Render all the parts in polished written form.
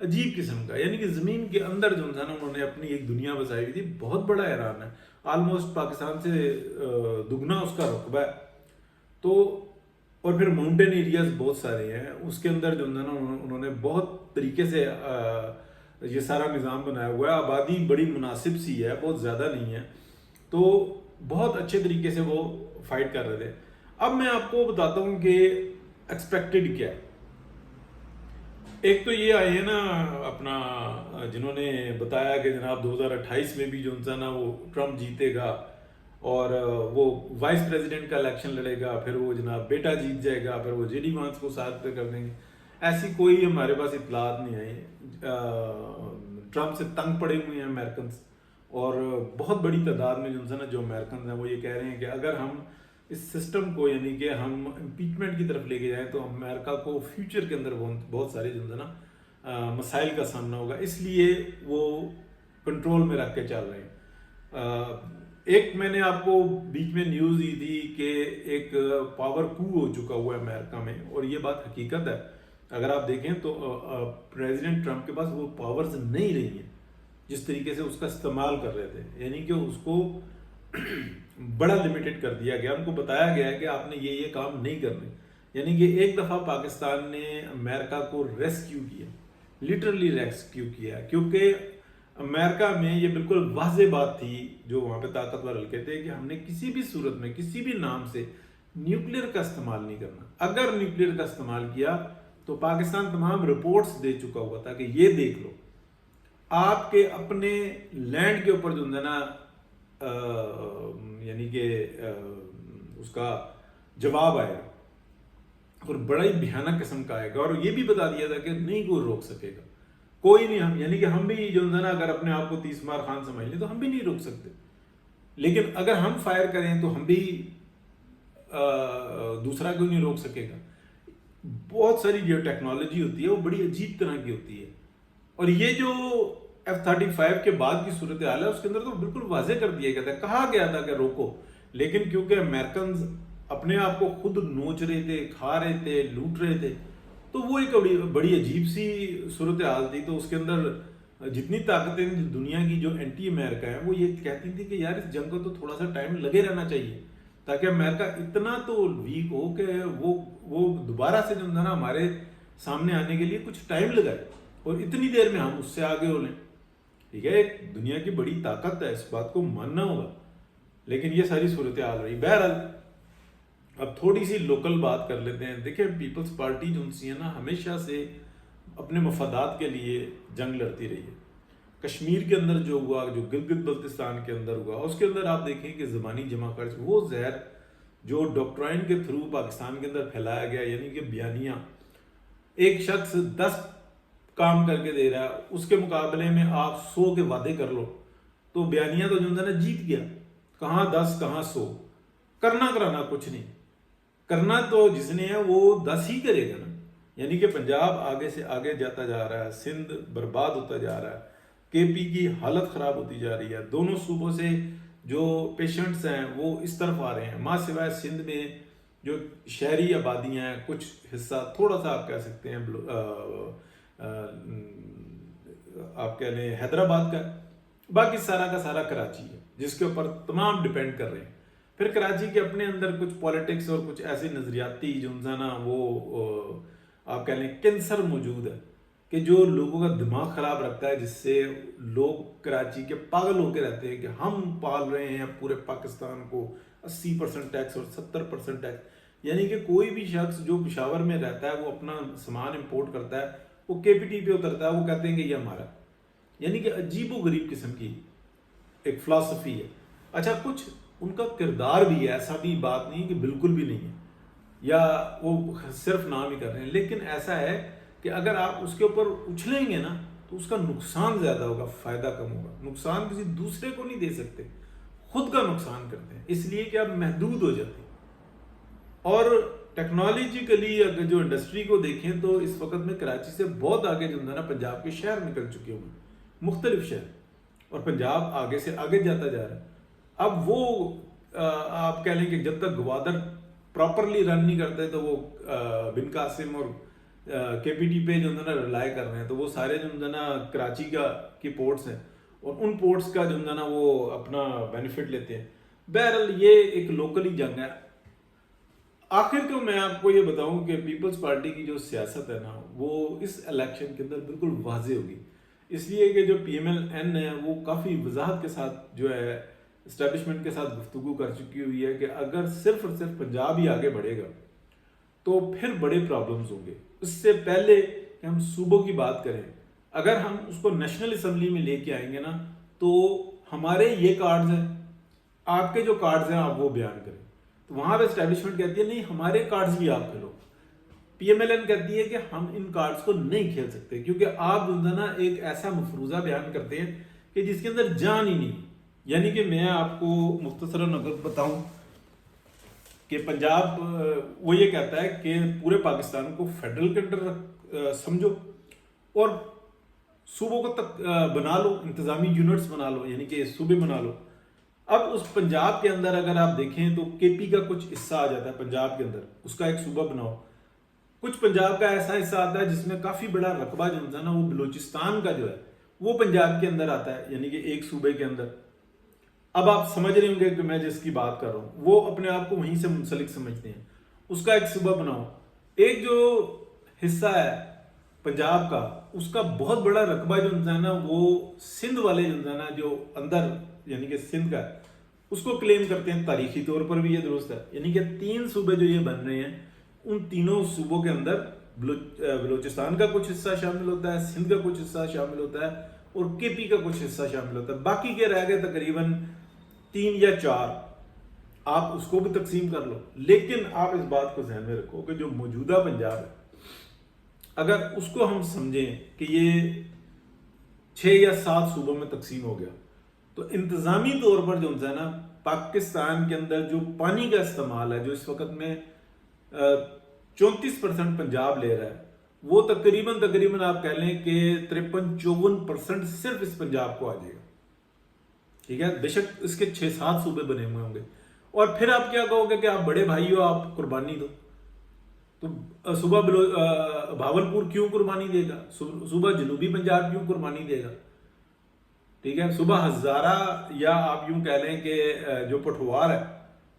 عجیب قسم کا، یعنی کہ زمین کے اندر جو تھا نا انہوں نے اپنی ایک دنیا بسائی ہوئی تھی، بہت بڑا ایران ہے، آلموسٹ پاکستان سے دگنا اس کا رقبہ ہے. تو اور پھر ماؤنٹین ایریاز بہت سارے ہیں اس کے اندر جو ہے نا انہوں نے بہت طریقے سے یہ سارا نظام بنایا ہوا ہے. آبادی بڑی مناسب سی ہے، بہت زیادہ نہیں ہے، تو بہت اچھے طریقے سے وہ فائٹ کر رہے تھے. اب میں آپ کو بتاتا ہوں کہ ایکسپیکٹڈ کیا ہے. ایک تو یہ آئے ہیں نا اپنا جنہوں نے بتایا کہ جناب 2028 میں بھی جو ہے نا وہ ٹرمپ جیتے گا اور وہ وائس پریزیڈنٹ کا الیکشن لڑے گا، پھر وہ جناب بیٹا جیت جائے گا، پھر وہ جے ڈی وانس کو ساتھ پہ کر دیں گے. ایسی کوئی ہمارے پاس اطلاعات نہیں آئی. ٹرمپ سے تنگ پڑے ہوئے ہیں امریکنز، اور بہت بڑی تعداد میں جو امریکنز ہیں وہ یہ کہہ رہے ہیں کہ اگر ہم اس سسٹم کو یعنی کہ ہم امپیچمنٹ کی طرف لے کے جائیں تو امریکہ کو فیوچر کے اندر بہت سارے جو ہے نا مسائل کا سامنا ہوگا، اس لیے وہ کنٹرول میں رکھ کے چل رہے ہیں. ایک میں نے آپ کو بیچ میں نیوز دی تھی کہ ایک پاور کو ہو چکا ہوا ہے امریکہ میں، اور یہ بات حقیقت ہے. اگر آپ دیکھیں تو پریزیڈنٹ ٹرمپ کے پاس وہ پاورز نہیں رہی ہیں جس طریقے سے اس کا استعمال کر رہے تھے، یعنی کہ اس کو بڑا لمیٹڈ کر دیا گیا. ان کو بتایا گیا ہے کہ آپ نے یہ کام نہیں کرنے. یعنی کہ ایک دفعہ پاکستان نے امریکہ کو ریسکیو کیا، لٹرلی ریسکیو کیا، کیونکہ امریکہ میں یہ بالکل واضح بات تھی جو وہاں پہ طاقتور حلقے تھے کہ ہم نے کسی بھی صورت میں کسی بھی نام سے نیوکلیر کا استعمال نہیں کرنا. اگر نیوکلیر کا استعمال کیا تو پاکستان تمام رپورٹس دے چکا ہوا تھا کہ یہ دیکھ لو آپ کے اپنے لینڈ کے اوپر جو ہے نا یعنی کہ اس کا جواب آئے گا، اور بڑا ہی بھیانک قسم کا آئے گا. اور یہ بھی بتا دیا تھا کہ نہیں کوئی روک سکے گا، کوئی نہیں. ہم یعنی کہ ہم بھی جو ہے نا اگر اپنے آپ کو 30 مار خان سمجھ لیں تو ہم بھی نہیں روک سکتے، لیکن اگر ہم فائر کریں تو ہم بھی دوسرا کوئی نہیں روک سکے گا. بہت ساری جو ٹیکنالوجی ہوتی ہے وہ بڑی عجیب طرح کی ہوتی ہے. اور یہ جو F-35 کے بعد کی صورتحال ہے اس کے اندر تو بالکل واضح کر دیا گیا تھا، کہا گیا تھا کہ روکو، لیکن کیونکہ امریکنز اپنے آپ کو خود نوچ رہے تھے، کھا رہے تھے، لوٹ رہے تھے، تو وہ ایک بڑی عجیب سی صورتحال تھی. تو اس کے اندر جتنی طاقتیں دنیا کی جو اینٹی امریکہ ہیں وہ یہ کہتی تھی کہ یار اس جنگ کو تو تھوڑا سا ٹائم لگے رہنا چاہیے تاکہ امریکہ اتنا تو ویک ہو کہ وہ دوبارہ سے جو ہے نا ہمارے سامنے آنے کے لیے کچھ ٹائم لگائے، اور اتنی دیر میں ہم اس سے آگے ہو لیں. ٹھیک ہے، ایک دنیا کی بڑی طاقت ہے، اس بات کو ماننا ہوگا، لیکن یہ ساری صورتحال رہی. بہرحال اب تھوڑی سی لوکل بات کر لیتے ہیں. دیکھیں پیپلز پارٹی جو سی ہے نا ہمیشہ سے اپنے مفادات کے لیے جنگ لڑتی رہی ہے. کشمیر کے اندر جو ہوا، جو گلگت بلتستان کے اندر ہوا، اس کے اندر آپ دیکھیں کہ زبانی جمع خرچ، وہ زہر جو ڈاکٹرائن کے تھرو پاکستان کے اندر پھیلایا گیا، یعنی کہ بیانیہ، ایک شخص 10 کام کر کے دے رہا ہے، اس کے مقابلے میں آپ 100 کے وعدے کر لو تو بیانیہ تو جو ہے نا جیت گیا. کہاں 10 کہاں 100، کرنا کرانا کچھ نہیں، کرنا تو جس نے ہے وہ 10 ہی کرے گا نا. یعنی کہ پنجاب آگے سے آگے جاتا جا رہا ہے، سندھ برباد ہوتا جا رہا ہے، کے پی کی حالت خراب ہوتی جا رہی ہے. دونوں صوبوں سے جو پیشنٹس ہیں وہ اس طرف آ رہے ہیں، ماں سوائے سندھ میں جو شہری آبادیاں ہیں، کچھ حصہ تھوڑا سا آپ کہہ سکتے ہیں آپ کہہ لیں حیدرآباد کا، باقی سارا کا سارا کراچی ہے جس کے اوپر تمام ڈیپینڈ کر رہے ہیں. پھر کراچی کے اپنے اندر کچھ پولیٹکس اور کچھ ایسی نظریاتی جو نا وہ آپ کہہ لیں کینسر موجود ہے کہ جو لوگوں کا دماغ خراب رکھتا ہے، جس سے لوگ کراچی کے پاگل ہو کے رہتے ہیں کہ ہم پال رہے ہیں پورے پاکستان کو 80% ٹیکس اور 70% ٹیکس. یعنی کہ کوئی بھی شخص جو پشاور میں رہتا ہے وہ اپنا سامان امپورٹ کرتا ہے، وہ کے پی ٹی پہ اترتا ہے، وہ کہتے ہیں کہ یہ ہمارا. یعنی کہ عجیب و غریب قسم کی ایک فلسفی ہے. اچھا کچھ ان کا کردار بھی ہے، ایسا بھی بات نہیں کہ بالکل بھی نہیں ہے یا وہ صرف نام ہی کر رہے ہیں، لیکن ایسا ہے کہ اگر آپ اس کے اوپر اچھلیں گے نا تو اس کا نقصان زیادہ ہوگا، فائدہ کم ہوگا. نقصان کسی دوسرے کو نہیں دے سکتے، خود کا نقصان کرتے ہیں، اس لیے کہ آپ محدود ہو جاتے ہیں. اور ٹیکنالوجیکلی اگر جو انڈسٹری کو دیکھیں تو اس وقت میں کراچی سے بہت آگے جو ہے نا پنجاب کے شہر نکل چکے ہوئے ہیں، مختلف شہر، اور پنجاب آگے سے آگے جاتا جا رہا ہے. اب وہ آپ کہہ لیں کہ جب تک گوادر پراپرلی رن نہیں کرتے تو وہ بن قاسم اور کے پی ٹی پہ جو ہے نا ریلائی کر رہے ہیں، تو وہ سارے جو ہے نا کراچی کی پورٹس ہیں، اور ان پورٹس کا جو ہے نا وہ اپنا بینیفٹ لیتے ہیں. بہرحال یہ ایک لوکلی جنگ ہے. آخر کو میں آپ کو یہ بتاؤں کہ پیپلز پارٹی کی جو سیاست ہے نا وہ اس الیکشن کے اندر بالکل واضح ہوگی، اس لیے کہ جو پی ایم ایل این ہے وہ کافی وضاحت کے ساتھ جو ہے اسٹیبلشمنٹ کے ساتھ گفتگو کر چکی ہوئی ہے کہ اگر صرف اور صرف پنجاب ہی آگے بڑھے گا تو پھر بڑے پرابلمز ہوں گے. اس سے پہلے کہ ہم صوبوں کی بات کریں، اگر ہم اس کو نیشنل اسمبلی میں لے کے آئیں گے نا تو ہمارے یہ کارڈز ہیں، آپ کے جو کارڈز ہیں آپ وہ بیان کریں. تو وہاں پہ اسٹیبلشمنٹ کہتی ہے نہیں ہمارے کارڈز بھی آپ کھیلو. پی ایم ایل این کہتی ہے کہ ہم ان کارڈز کو نہیں کھیل سکتے کیونکہ آپ جو ہے نا ایک ایسا مفروضہ بیان کرتے ہیں کہ جس کے اندر جان ہی نہیں. یعنی کہ میں آپ کو مختصراً اگر بتاؤں کہ پنجاب وہ یہ کہتا ہے کہ پورے پاکستان کو فیڈرل کے انڈر سمجھو اور صوبوں کو تک بنا لو، انتظامی یونٹس بنا لو، یعنی کہ صوبے بنا لو. اب اس پنجاب کے اندر اگر آپ دیکھیں تو کے پی کا کچھ حصہ آ جاتا ہے پنجاب کے اندر، اس کا ایک صوبہ بناؤ. کچھ پنجاب کا ایسا حصہ آتا ہے جس میں کافی بڑا رقبہ جو ہوتا ہے نا وہ بلوچستان کا جو ہے وہ پنجاب کے اندر آتا ہے، یعنی کہ ایک صوبے کے اندر. اب آپ سمجھ رہے ہوں گے کہ میں جس کی بات کر رہا ہوں وہ اپنے آپ کو وہیں سے منسلک سمجھتے ہیں. اس کا ایک صوبہ بناؤ. ایک جو حصہ ہے پنجاب کا اس کا بہت بڑا رقبہ جو ہے نا وہ سندھ والے جو ہے نا جو اندر یعنی کہ سندھ کا اس کو کلیم کرتے ہیں. تاریخی طور پر بھی یہ درست ہے، یعنی کہ 3 صوبے جو یہ بن رہے ہیں ان تینوں صوبوں کے اندر بلوچستان کا کچھ حصہ شامل ہوتا ہے، سندھ کا کچھ حصہ شامل ہوتا ہے اور کے پی کا کچھ حصہ شامل ہوتا ہے. باقی کے رہ گئے تقریباً 3 یا 4، آپ اس کو بھی تقسیم کر لو. لیکن آپ اس بات کو ذہن میں رکھو کہ جو موجودہ پنجاب ہے اگر اس کو ہم سمجھیں کہ یہ 6 یا 7 صوبوں میں تقسیم ہو گیا تو انتظامی طور پر جو ہے نا پاکستان کے اندر جو پانی کا استعمال ہے جو اس وقت میں 34% پنجاب لے رہا ہے وہ تقریباً آپ کہہ لیں کہ 53-54% صرف اس پنجاب کو آ جائے گا. ٹھیک ہے، بے شک اس کے 6-7 صوبے بنے ہوئے ہوں گے. اور پھر آپ کیا کہو گے کہ آپ بڑے بھائی ہو، آپ قربانی دو. تو صوبہ بھاولپور کیوں قربانی دے گا؟ صوبہ جنوبی پنجاب کیوں قربانی دے گا؟ ٹھیک ہے، صوبہ ہزارہ یا آپ یوں کہہ لیں کہ جو پٹھوار ہے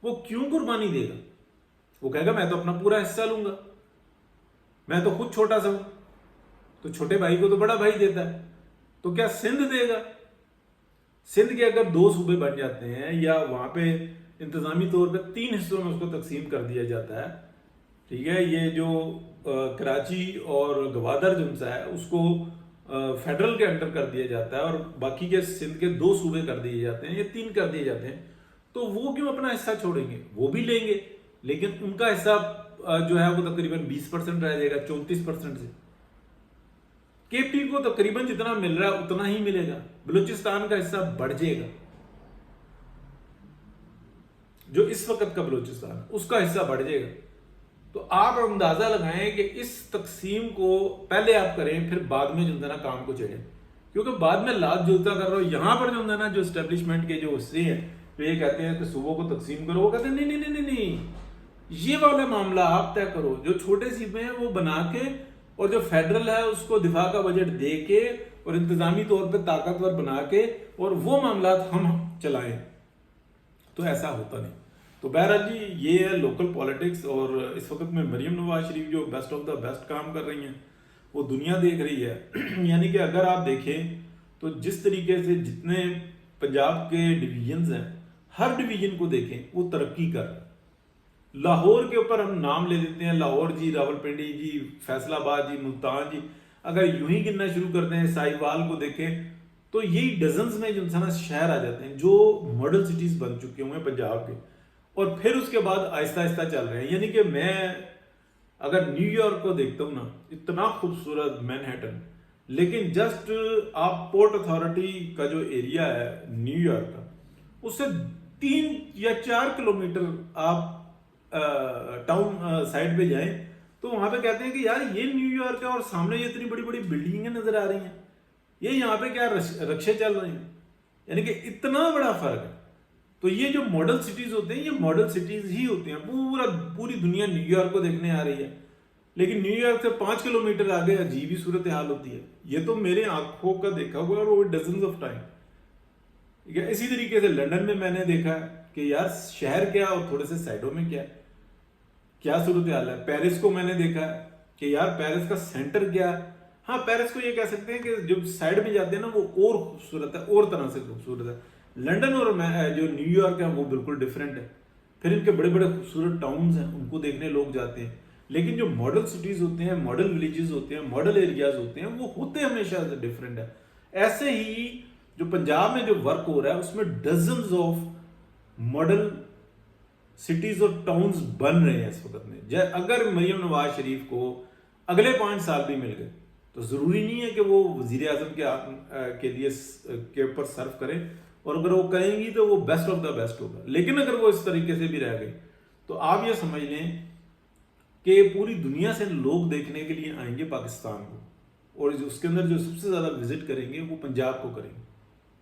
وہ کیوں قربانی دے گا؟ وہ کہے گا میں تو اپنا پورا حصہ لوں گا، میں تو خود چھوٹا سا ہوں. تو چھوٹے بھائی کو تو بڑا بھائی دیتا ہے. تو کیا سندھ دے گا؟ سندھ کے اگر 2 صوبے بن جاتے ہیں یا وہاں پہ انتظامی طور پہ 3 حصوں میں اس کو تقسیم کر دیا جاتا ہے، ٹھیک ہے، یہ جو کراچی اور گوادر جو ہے اس کو فیڈرل کے انڈر کر دیا جاتا ہے اور باقی کے سندھ کے 2 صوبے کر دیے جاتے ہیں یا 3 کر دیے جاتے ہیں. تو وہ کیوں اپنا حصہ چھوڑیں گے؟ وہ بھی لیں گے لیکن ان کا حصہ جو ہے وہ تقریباً 20% رہ جائے گا 34% سے. کے پی کو تقریباً جتنا مل رہا ہے اتنا ہی ملے گا. بلوچستان کا حصہ بڑھ جائے گا، جو اس وقت کا بلوچستان اس کا حصہ بڑھ جائے گا. تو آپ اندازہ لگائیں کہ اس تقسیم کو پہلے آپ کریں پھر بعد میں جو ہے نا کام کو چڑھیں، کیونکہ بعد میں لات جوتا کر رہا ہو. یہاں پر جو ہے نا جو اسٹیبلشمنٹ کے جو حصے ہیں تو یہ کہتے ہیں کہ صوبوں کو تقسیم کرو، وہ کہتے ہیں نہیں، یہ والا معاملہ آپ طے کرو. جو چھوٹے صوبے ہیں وہ بنا کے اور جو فیڈرل ہے اس کو دفاع کا بجٹ دے کے اور انتظامی طور پہ طاقتور بنا کے اور وہ معاملات ہم چلائیں. تو ایسا ہوتا نہیں. تو بہرحال جی یہ ہے لوکل پالیٹکس. اور اس وقت میں مریم نواز شریف جو بیسٹ آف دا بیسٹ کام کر رہی ہیں وہ دنیا دیکھ رہی ہے. یعنی کہ اگر آپ دیکھیں تو جس طریقے سے جتنے پنجاب کے ڈویژنز ہیں ہر ڈویژن کو دیکھیں وہ ترقی کر رہا ہے. لاہور کے اوپر ہم نام لے دیتے ہیں، لاہور جی، راولپنڈی جی، فیصل آباد جی، ملتان جی. اگر یوں ہی گننا شروع کرتے ہیں ساہیوال کو دیکھیں تو یہی ڈزنز میں جو شہر آ جاتے ہیں جو ماڈل سٹیز بن چکے ہوئے ہیں پنجاب کے. اور پھر اس کے بعد آہستہ آہستہ چل رہے ہیں. یعنی کہ میں اگر نیو یارک کو دیکھتا ہوں نا، اتنا خوبصورت مینہٹن، لیکن جسٹ آپ پورٹ اتھارٹی کا جو ایریا ہے نیو یارک کا اس سے 3 یا 4 کلومیٹر آپ ٹاؤن سائڈ پہ جائیں تو وہاں پہ کہتے ہیں کہ یار یہ نیو یارک ہے اور سامنے یہ اتنی بڑی بڑی بلڈنگیں نظر آ رہی ہیں، یہ یہاں پہ کیا رکشے چل رہے ہیں. یعنی کہ اتنا بڑا فرق ہے. تو یہ جو ماڈل سٹیز ہوتے ہیں یہ ماڈل سٹیز ہی ہوتے ہیں. پوری دنیا نیو یارک کو دیکھنے آ رہی ہے. لیکن نیو یارک سے 5 کلومیٹر آگے عجیب ہی صورت حال ہوتی ہے. یہ تو میرے آنکھوں کا دیکھا ہوا ہے اور ڈزنز آف ٹائم. اسی طریقے سے لنڈن میں نے دیکھا ہے کہ یار شہر کیا اور تھوڑے سے سائڈوں میں کیا صورت حال ہے. پیرس کو میں نے دیکھا ہے کہ یار پیرس کا سینٹر کیا ہے. ہاں پیرس کو یہ کہہ سکتے ہیں کہ جو سائڈ میں جاتے ہیں نا وہ اور خوبصورت ہے, اور طرح سے خوبصورت ہے. لنڈن اور جو نیو یارک ہے وہ بالکل ڈفرینٹ ہے. پھر ان کے بڑے بڑے خوبصورت ٹاؤنز ہیں, ان کو دیکھنے لوگ جاتے ہیں. لیکن جو ماڈل سٹیز ہوتے ہیں, ماڈل ولیجز ہوتے ہیں, ماڈل ایریاز ہوتے ہیں, وہ ہوتے ہمیشہ ڈفرینٹ ہے. ایسے ہی جو پنجاب میں جو ورک ہو رہا ہے اس میں ڈزنز آف ماڈل سٹیز اور ٹاؤنز بن رہے ہیں اس وقت میں. اگر مریم نواز شریف کو اگلے 5 سال بھی مل گئے تو ضروری نہیں ہے کہ وہ وزیر اعظم کے لیے کے اوپر سرو کریں, اور اگر وہ کریں گی تو وہ بیسٹ آف دا بیسٹ ہوگا. لیکن اگر وہ اس طریقے سے بھی رہ گئی تو آپ یہ سمجھ لیں کہ پوری دنیا سے لوگ دیکھنے کے لیے آئیں گے پاکستان کو, اور اس کے اندر جو سب سے زیادہ وزٹ کریں گے وہ پنجاب کو کریں گے,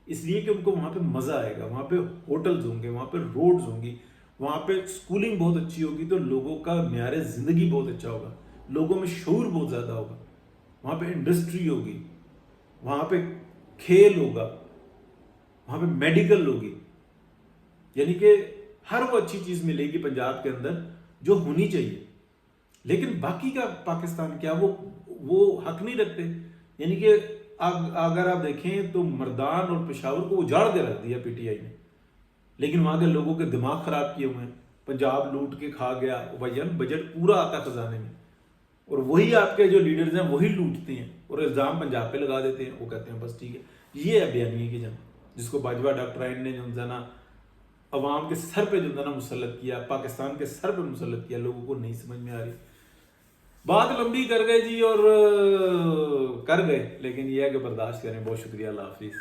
اس لیے کہ ان کو وہاں پہ مزہ آئے گا. وہاں پہ ہوٹلز ہوں گے, وہاں پہ روڈز ہوں گی, وہاں پہ اسکولنگ بہت اچھی ہوگی, تو لوگوں کا معیار زندگی بہت اچھا ہوگا, لوگوں میں شعور بہت زیادہ ہوگا. وہاں پہ انڈسٹری ہوگی, وہاں پہ کھیل ہوگا, وہاں پہ میڈیکل ہوگی. یعنی کہ ہر وہ اچھی چیز ملے گی پنجاب کے اندر جو ہونی چاہیے. لیکن باقی کا پاکستان کیا وہ حق نہیں رکھتے. یعنی کہ اگر آپ دیکھیں تو مردان اور پشاور کو اجاڑ کے رکھ دیا پی ٹی آئی نے, لیکن وہاں کے لوگوں کے دماغ خراب کیے ہوئے ہیں. پنجاب لوٹ کے کھا گیا, بجٹ پورا آتا خزانے میں, اور وہی آپ کے جو لیڈرز ہیں وہی لوٹتے ہیں اور الزام پنجاب پہ لگا دیتے ہیں. وہ کہتے ہیں بس ٹھیک ہے. یہ ہے بیانیے کی جنگ, جس کو باجوہ ڈاکٹرائن نے جو ہے نا عوام کے سر پہ جو ہے نا مسلط کیا, پاکستان کے سر پہ مسلط کیا, لوگوں کو نہیں سمجھ میں آ رہی. بات لمبی کر گئے جی اور کر گئے, لیکن یہ ہے کہ برداشت کریں. بہت شکریہ, اللہ حافظ.